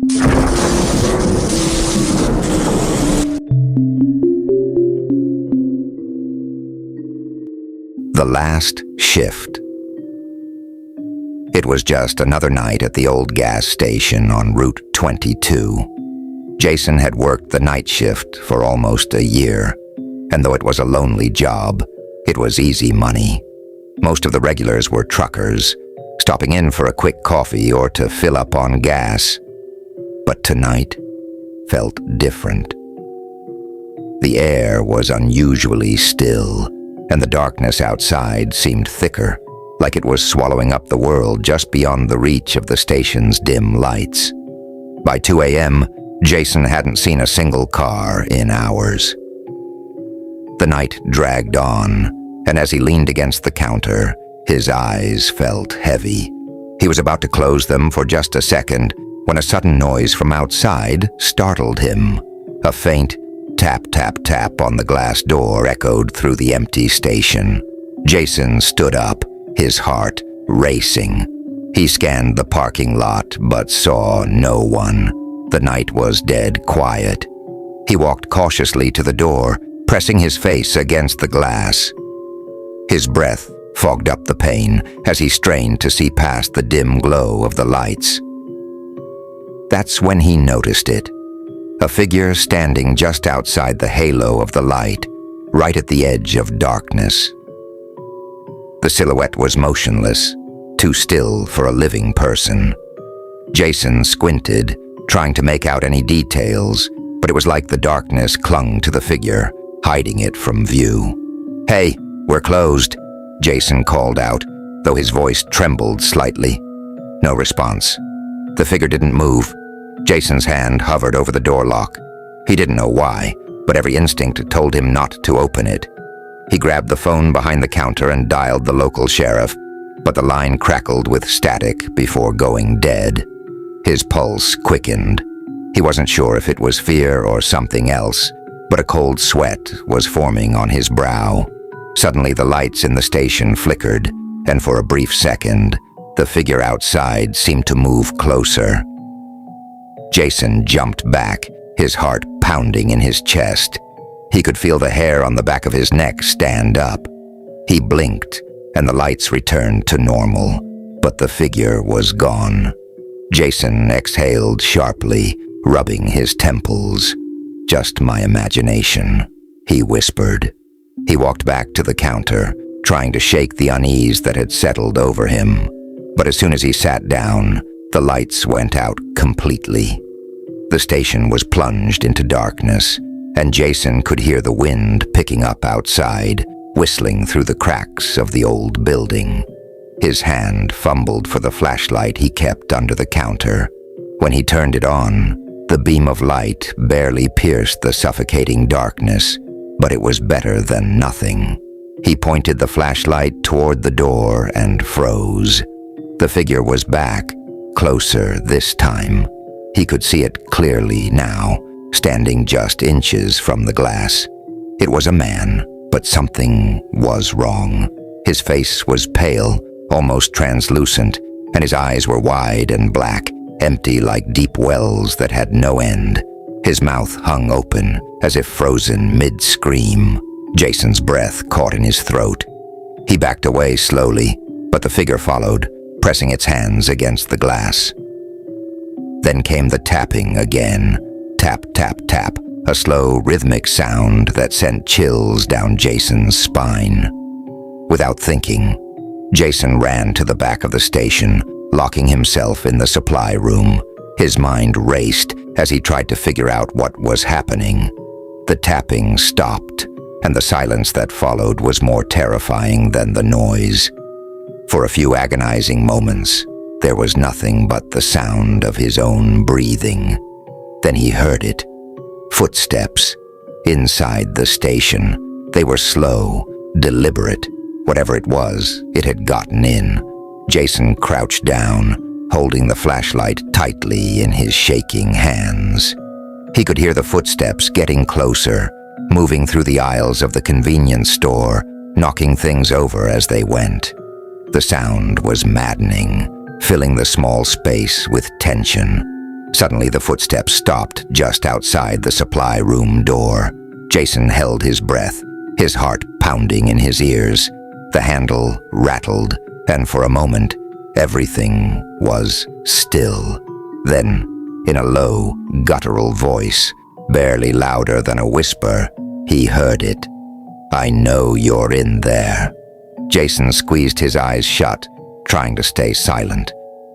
The last shift. It was just another night at the old gas station on Route 22. Jason had worked the night shift for almost a year, and though it was a lonely job, it was easy money. Most of the regulars were truckers, stopping in for a quick coffee or to fill up on gas. But tonight felt different. The air was unusually still, and the darkness outside seemed thicker, like it was swallowing up the world just beyond the reach of the station's dim lights. By 2 a.m., Jason hadn't seen a single car in hours. The night dragged on, and as he leaned against the counter, his eyes felt heavy. He was about to close them for just a second when a sudden noise from outside startled him. A faint tap, tap, tap on the glass door echoed through the empty station. Jason stood up, his heart racing. He scanned the parking lot but saw no one. The night was dead quiet. He walked cautiously to the door, pressing his face against the glass. His breath fogged up the pane as he strained to see past the dim glow of the lights. That's when he noticed it. A figure standing just outside the halo of the light, right at the edge of darkness. The silhouette was motionless, too still for a living person. Jason squinted, trying to make out any details, but it was like the darkness clung to the figure, hiding it from view. "Hey, we're closed," Jason called out, though his voice trembled slightly. No response. The figure didn't move. Jason's hand hovered over the door lock. He didn't know why, but every instinct told him not to open it. He grabbed the phone behind the counter and dialed the local sheriff, but the line crackled with static before going dead. His pulse quickened. He wasn't sure if it was fear or something else, but a cold sweat was forming on his brow. Suddenly the lights in the station flickered, and for a brief second, the figure outside seemed to move closer. Jason jumped back, his heart pounding in his chest. He could feel the hair on the back of his neck stand up. He blinked, and the lights returned to normal, but the figure was gone. Jason exhaled sharply, rubbing his temples. "Just my imagination," he whispered. He walked back to the counter, trying to shake the unease that had settled over him. But as soon as he sat down, the lights went out completely. The station was plunged into darkness, and Jason could hear the wind picking up outside, whistling through the cracks of the old building. His hand fumbled for the flashlight he kept under the counter. When he turned it on, the beam of light barely pierced the suffocating darkness, but it was better than nothing. He pointed the flashlight toward the door and froze. The figure was back, closer this time. He could see it clearly now, standing just inches from the glass. It was a man, but something was wrong. His face was pale, almost translucent, and his eyes were wide and black, empty like deep wells that had no end. His mouth hung open, as if frozen mid-scream. Jason's breath caught in his throat. He backed away slowly, but the figure followed, pressing its hands against the glass. Then came the tapping again. Tap, tap, tap, a slow, rhythmic sound that sent chills down Jason's spine. Without thinking, Jason ran to the back of the station, locking himself in the supply room. His mind raced as he tried to figure out what was happening. The tapping stopped, and the silence that followed was more terrifying than the noise. For a few agonizing moments, there was nothing but the sound of his own breathing. Then he heard it. Footsteps. Inside the station. They were slow, deliberate. Whatever it was, it had gotten in. Jason crouched down, holding the flashlight tightly in his shaking hands. He could hear the footsteps getting closer, moving through the aisles of the convenience store, knocking things over as they went. The sound was maddening, filling the small space with tension. Suddenly, the footsteps stopped just outside the supply room door. Jason held his breath, his heart pounding in his ears. The handle rattled, and for a moment, everything was still. Then, in a low, guttural voice, barely louder than a whisper, he heard it. "I know you're in there." Jason squeezed his eyes shut, trying to stay silent.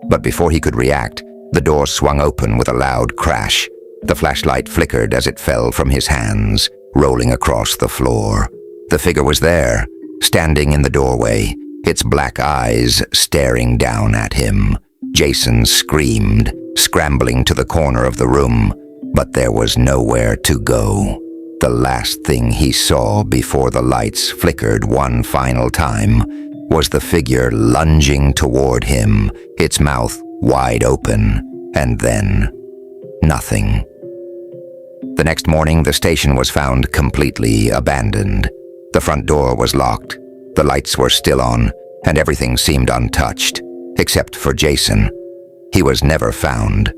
But before he could react, the door swung open with a loud crash. The flashlight flickered as it fell from his hands, rolling across the floor. The figure was there, standing in the doorway, its black eyes staring down at him. Jason screamed, scrambling to the corner of the room, but there was nowhere to go. The last thing he saw before the lights flickered one final time was the figure lunging toward him, its mouth wide open, and then nothing. The next morning, the station was found completely abandoned. The front door was locked, the lights were still on, and everything seemed untouched, except for Jason. He was never found.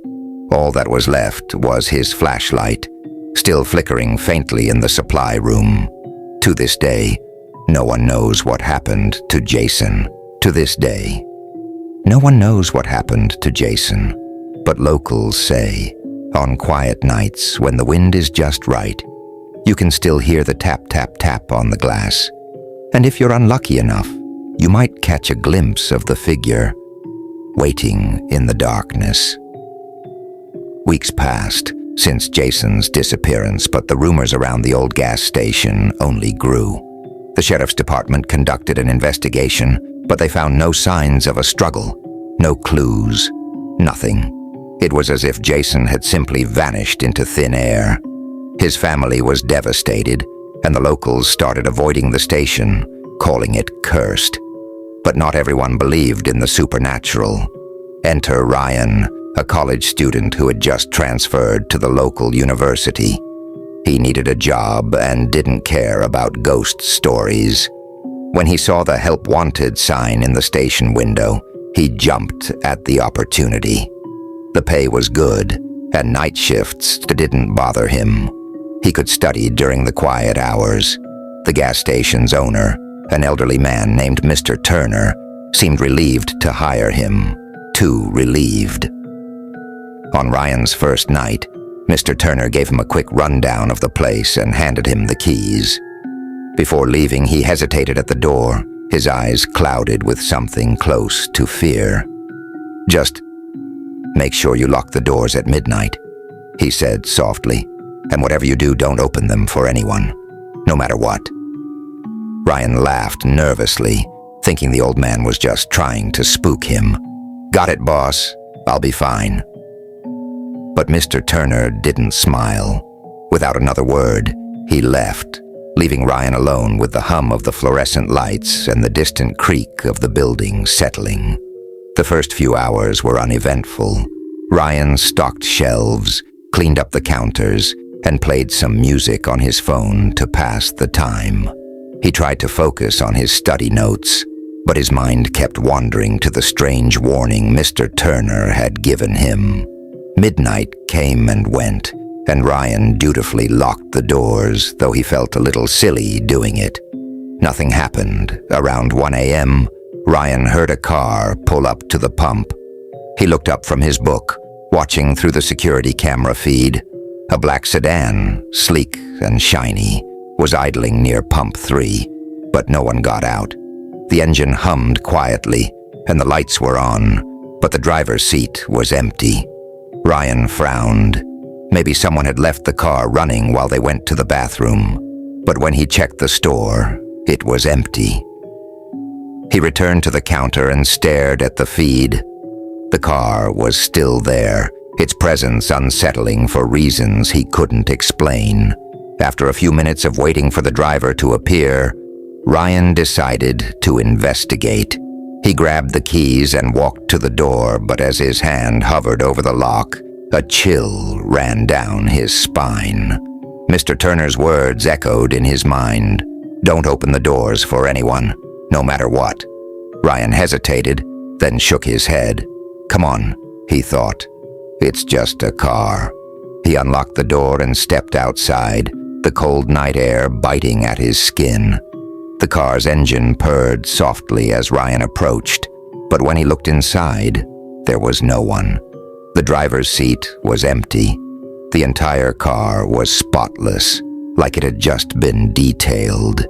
All that was left was his flashlight, still flickering faintly in the supply room. To this day, no one knows what happened to Jason. To this day, no one knows what happened to Jason. But locals say, on quiet nights when the wind is just right, you can still hear the tap, tap, tap on the glass. And if you're unlucky enough, you might catch a glimpse of the figure, waiting in the darkness. Weeks passed since Jason's disappearance, but the rumors around the old gas station only grew. The sheriff's department conducted an investigation, but they found no signs of a struggle, no clues, nothing. It was as if Jason had simply vanished into thin air. His family was devastated, and the locals started avoiding the station, calling it cursed. But not everyone believed in the supernatural. Enter Ryan, a college student who had just transferred to the local university. He needed a job and didn't care about ghost stories. When he saw the Help Wanted sign in the station window, he jumped at the opportunity. The pay was good, and night shifts didn't bother him. He could study during the quiet hours. The gas station's owner, an elderly man named Mr. Turner, seemed relieved to hire him. Too relieved. On Ryan's first night, Mr. Turner gave him a quick rundown of the place and handed him the keys. Before leaving, he hesitated at the door, his eyes clouded with something close to fear. "Just make sure you lock the doors at midnight," he said softly, "and whatever you do, don't open them for anyone, no matter what." Ryan laughed nervously, thinking the old man was just trying to spook him. "Got it, boss. I'll be fine." But Mr. Turner didn't smile. Without another word, he left, leaving Ryan alone with the hum of the fluorescent lights and the distant creak of the building settling. The first few hours were uneventful. Ryan stocked shelves, cleaned up the counters, and played some music on his phone to pass the time. He tried to focus on his study notes, but his mind kept wandering to the strange warning Mr. Turner had given him. Midnight came and went, and Ryan dutifully locked the doors, though he felt a little silly doing it. Nothing happened. Around 1 a.m., Ryan heard a car pull up to the pump. He looked up from his book, watching through the security camera feed. A black sedan, sleek and shiny, was idling near pump 3, but no one got out. The engine hummed quietly, and the lights were on, but the driver's seat was empty. Ryan frowned. Maybe someone had left the car running while they went to the bathroom, but when he checked the store, it was empty. He returned to the counter and stared at the feed. The car was still there, its presence unsettling for reasons he couldn't explain. After a few minutes of waiting for the driver to appear, Ryan decided to investigate. He grabbed the keys and walked to the door, but as his hand hovered over the lock, a chill ran down his spine. Mr. Turner's words echoed in his mind. "Don't open the doors for anyone, no matter what." Ryan hesitated, then shook his head. "Come on," he thought. It's just a car." He unlocked the door and stepped outside, the cold night air biting at his skin. The car's engine purred softly as Ryan approached, but when he looked inside, there was no one. The driver's seat was empty. The entire car was spotless, like it had just been detailed.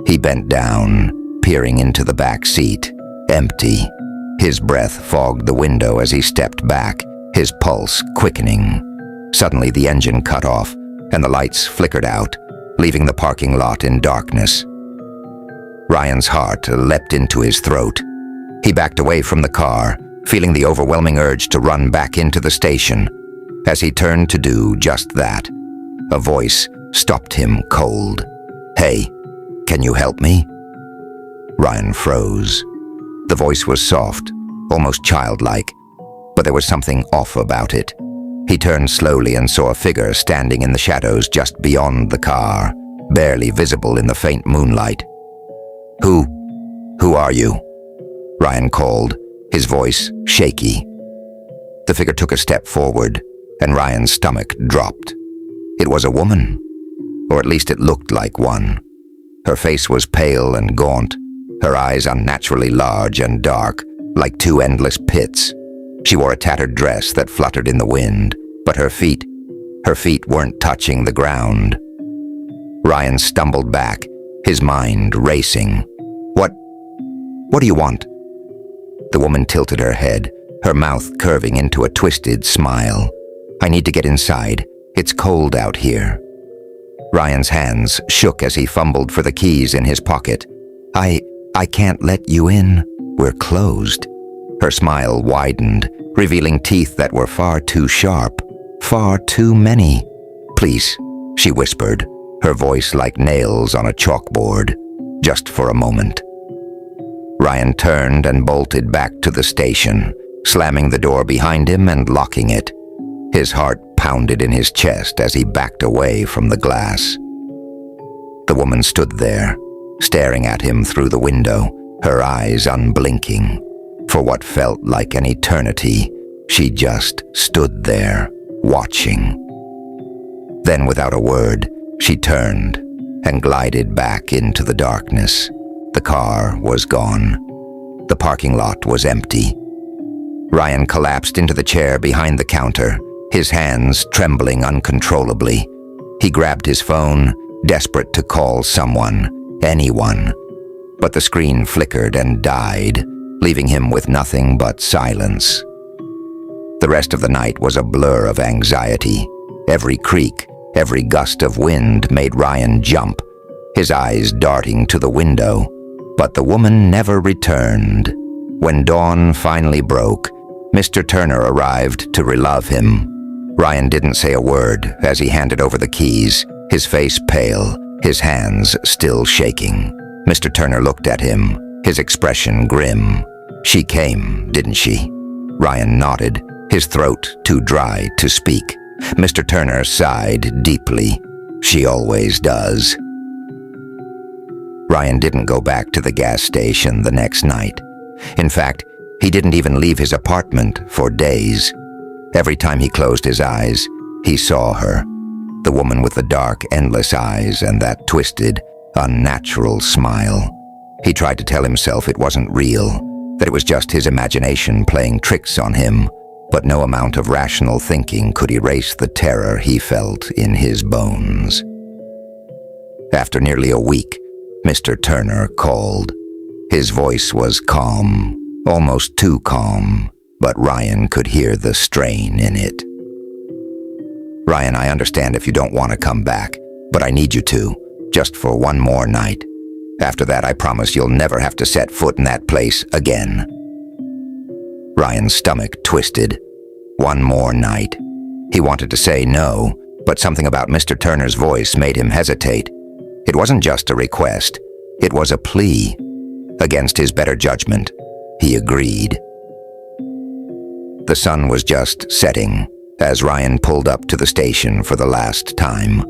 He bent down, peering into the back seat. Empty. His breath fogged the window as he stepped back, his pulse quickening. Suddenly the engine cut off, and the lights flickered out, leaving the parking lot in darkness. Ryan's heart leapt into his throat. He backed away from the car, feeling the overwhelming urge to run back into the station. As he turned to do just that, a voice stopped him cold. "Hey, can you help me?" Ryan froze. The voice was soft, almost childlike, but there was something off about it. He turned slowly and saw a figure standing in the shadows just beyond the car, barely visible in the faint moonlight. Who are you?" Ryan called, his voice shaky. The figure took a step forward, and Ryan's stomach dropped. It was a woman, or at least it looked like one. Her face was pale and gaunt, her eyes unnaturally large and dark, like two endless pits. She wore a tattered dress that fluttered in the wind, but her feet weren't touching the ground. Ryan stumbled back, his mind racing. What do you want?" The woman tilted her head, her mouth curving into a twisted smile. "I need to get inside. It's cold out here." Ryan's hands shook as he fumbled for the keys in his pocket. I can't let you in. We're closed." Her smile widened, revealing teeth that were far too sharp, far too many. "Please," she whispered, her voice like nails on a chalkboard. "Just for a moment." Ryan turned and bolted back to the station, slamming the door behind him and locking it. His heart pounded in his chest as he backed away from the glass. The woman stood there, staring at him through the window, her eyes unblinking. For what felt like an eternity, she just stood there, watching. Then, without a word, she turned and glided back into the darkness. The car was gone. The parking lot was empty. Ryan collapsed into the chair behind the counter, his hands trembling uncontrollably. He grabbed his phone, desperate to call someone, anyone. But the screen flickered and died, leaving him with nothing but silence. The rest of the night was a blur of anxiety. Every creak, every gust of wind made Ryan jump, his eyes darting to the window. But the woman never returned. When dawn finally broke, Mr. Turner arrived to relieve him. Ryan didn't say a word as he handed over the keys, his face pale, his hands still shaking. Mr. Turner looked at him, his expression grim. "She came, didn't she?" Ryan nodded, his throat too dry to speak. Mr. Turner sighed deeply. "She always does." Ryan didn't go back to the gas station the next night. In fact, he didn't even leave his apartment for days. Every time he closed his eyes, he saw her, the woman with the dark, endless eyes and that twisted, unnatural smile. He tried to tell himself it wasn't real, that it was just his imagination playing tricks on him, but no amount of rational thinking could erase the terror he felt in his bones. After nearly a week, Mr. Turner called. His voice was calm, almost too calm, but Ryan could hear the strain in it. "Ryan, I understand if you don't want to come back, but I need you to, just for one more night. After that, I promise you'll never have to set foot in that place again." Ryan's stomach twisted. One more night. He wanted to say no, but something about Mr. Turner's voice made him hesitate. It wasn't just a request, it was a plea. Against his better judgment, he agreed. The sun was just setting as Ryan pulled up to the station for the last time.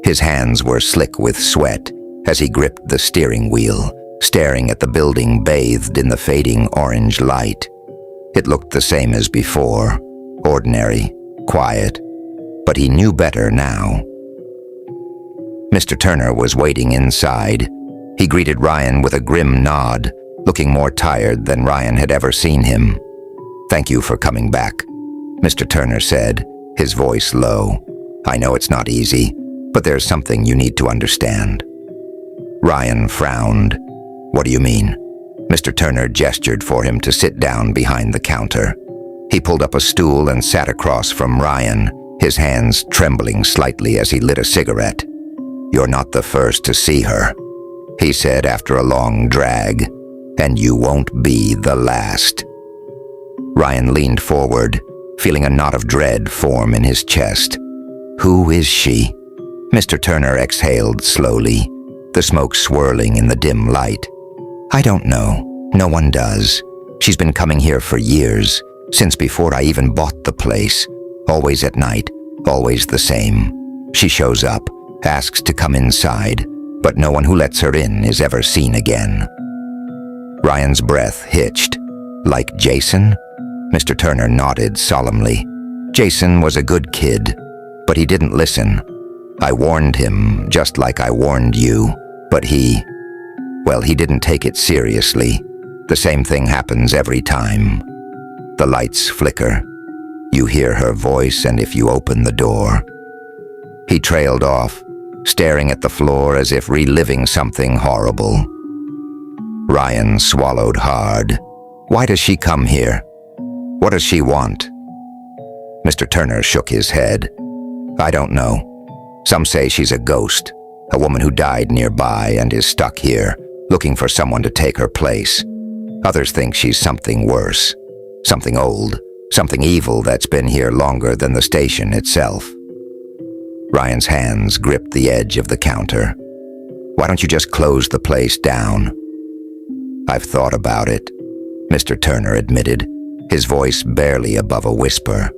His hands were slick with sweat as he gripped the steering wheel, staring at the building bathed in the fading orange light. It looked the same as before, ordinary, quiet, but he knew better now. Mr. Turner was waiting inside. He greeted Ryan with a grim nod, looking more tired than Ryan had ever seen him. "Thank you for coming back," Mr. Turner said, his voice low. "I know it's not easy, but there's something you need to understand." Ryan frowned. "What do you mean?" Mr. Turner gestured for him to sit down behind the counter. He pulled up a stool and sat across from Ryan, his hands trembling slightly as he lit a cigarette. "You're not the first to see her," he said after a long drag, "and you won't be the last." Ryan leaned forward, feeling a knot of dread form in his chest. "Who is she?" Mr. Turner exhaled slowly, the smoke swirling in the dim light. "I don't know. No one does. She's been coming here for years, since before I even bought the place. Always at night, always the same. She shows up, asks to come inside, but no one who lets her in is ever seen again." Ryan's breath hitched. "Like Jason?" Mr. Turner nodded solemnly. "Jason was a good kid, but he didn't listen. I warned him, just like I warned you, but he didn't take it seriously. The same thing happens every time. The lights flicker. You hear her voice, and if you open the door..." He trailed off, staring at the floor as if reliving something horrible. Ryan swallowed hard. "Why does she come here? What does she want?" Mr. Turner shook his head. "I don't know. Some say she's a ghost, a woman who died nearby and is stuck here, looking for someone to take her place. Others think she's something worse, something old, something evil that's been here longer than the station itself." Ryan's hands gripped the edge of the counter. "Why don't you just close the place down?" "I've thought about it," Mr. Turner admitted, his voice barely above a whisper.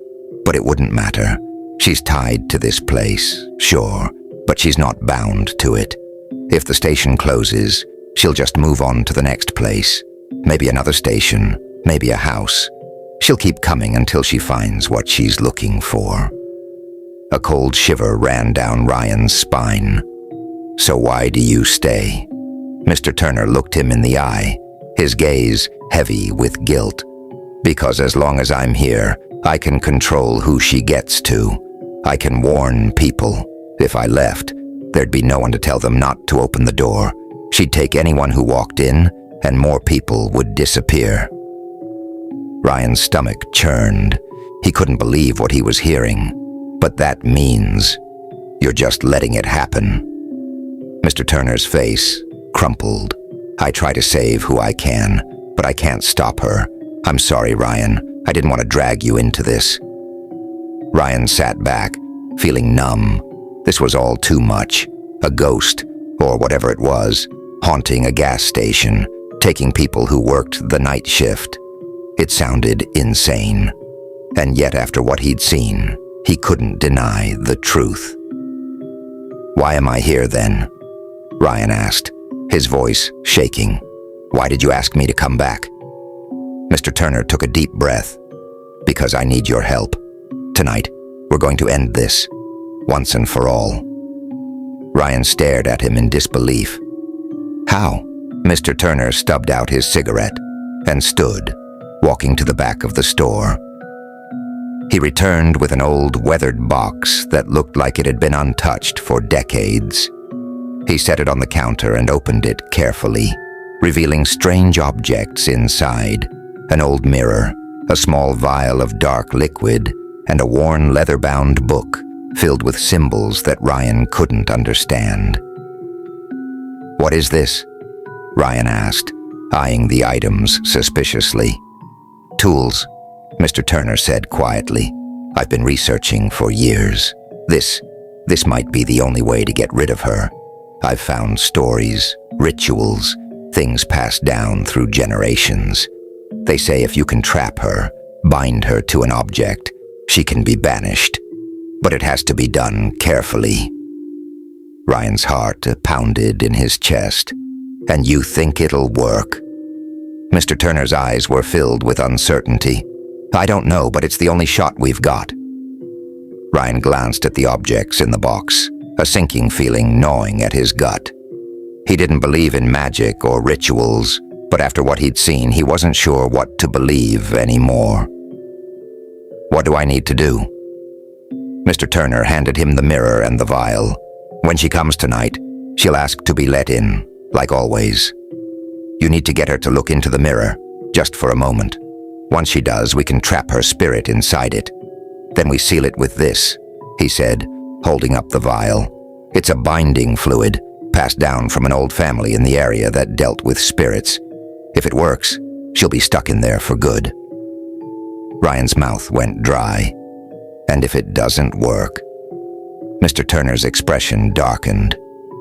"But it wouldn't matter. She's tied to this place, sure, but she's not bound to it. If the station closes, she'll just move on to the next place. Maybe another station, maybe a house. She'll keep coming until she finds what she's looking for." A cold shiver ran down Ryan's spine. "So why do you stay?" Mr. Turner looked him in the eye, his gaze heavy with guilt. "Because as long as I'm here, I can control who she gets to. I can warn people. If I left, there'd be no one to tell them not to open the door. She'd take anyone who walked in, and more people would disappear." Ryan's stomach churned. He couldn't believe what he was hearing. "But that means you're just letting it happen." Mr. Turner's face crumpled. "I try to save who I can, but I can't stop her. I'm sorry, Ryan. I didn't want to drag you into this." Ryan sat back, feeling numb. This was all too much. A ghost, or whatever it was, haunting a gas station, taking people who worked the night shift. It sounded insane. And yet after what he'd seen, he couldn't deny the truth. "Why am I here then?" Ryan asked, his voice shaking. "Why did you ask me to come back?" Mr. Turner took a deep breath. "Because I need your help. Tonight, we're going to end this, once and for all." Ryan stared at him in disbelief. "How?" Mr. Turner stubbed out his cigarette and stood, walking to the back of the store. He returned with an old weathered box that looked like it had been untouched for decades. He set it on the counter and opened it carefully, revealing strange objects inside: an old mirror, a small vial of dark liquid, and a worn leather-bound book filled with symbols that Ryan couldn't understand. "What is this?" Ryan asked, eyeing the items suspiciously. "Tools," Mr. Turner said quietly. "I've been researching for years. This might be the only way to get rid of her. I've found stories, rituals, things passed down through generations. They say if you can trap her, bind her to an object, she can be banished. But it has to be done carefully." Ryan's heart pounded in his chest. "And you think it'll work?" Mr. Turner's eyes were filled with uncertainty. "I don't know, but it's the only shot we've got." Ryan glanced at the objects in the box, a sinking feeling gnawing at his gut. He didn't believe in magic or rituals, but after what he'd seen, he wasn't sure what to believe anymore. "What do I need to do?" Mr. Turner handed him the mirror and the vial. "When she comes tonight, she'll ask to be let in, like always. You need to get her to look into the mirror, just for a moment. Once she does, we can trap her spirit inside it. Then we seal it with this," he said, holding up the vial. "It's a binding fluid, passed down from an old family in the area that dealt with spirits. If it works, she'll be stuck in there for good." Ryan's mouth went dry. "And if it doesn't work?" Mr. Turner's expression darkened.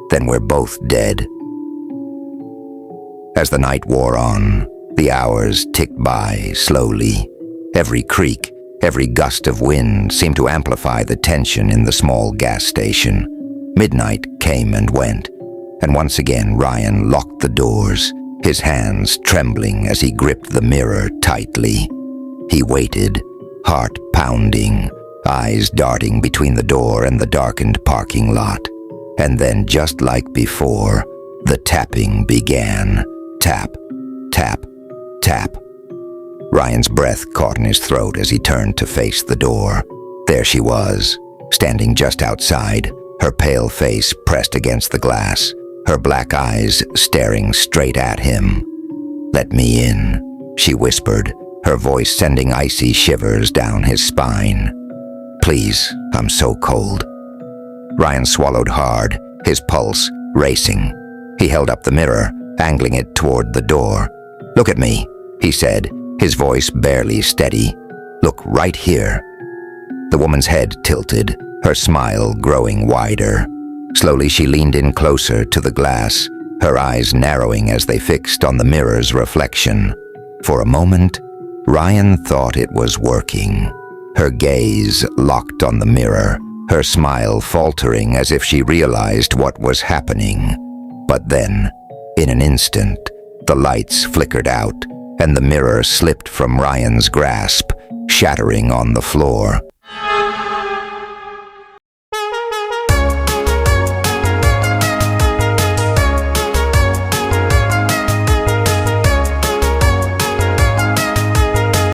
"Then we're both dead." As the night wore on, the hours ticked by slowly. Every creak, every gust of wind seemed to amplify the tension in the small gas station. Midnight came and went, and once again Ryan locked the doors, his hands trembling as he gripped the mirror tightly. He waited, heart pounding, eyes darting between the door and the darkened parking lot. And then, just like before, the tapping began. Tap, tap, tap. Ryan's breath caught in his throat as he turned to face the door. There she was, standing just outside, her pale face pressed against the glass, her black eyes staring straight at him. "Let me in," she whispered, her voice sending icy shivers down his spine. "Please, I'm so cold." Ryan swallowed hard, his pulse racing. He held up the mirror, angling it toward the door. "Look at me," he said, his voice barely steady. "Look right here." The woman's head tilted, her smile growing wider. Slowly she leaned in closer to the glass, her eyes narrowing as they fixed on the mirror's reflection. For a moment, Ryan thought it was working. Her gaze locked on the mirror, her smile faltering as if she realized what was happening. But then, in an instant, the lights flickered out, and the mirror slipped from Ryan's grasp, shattering on the floor.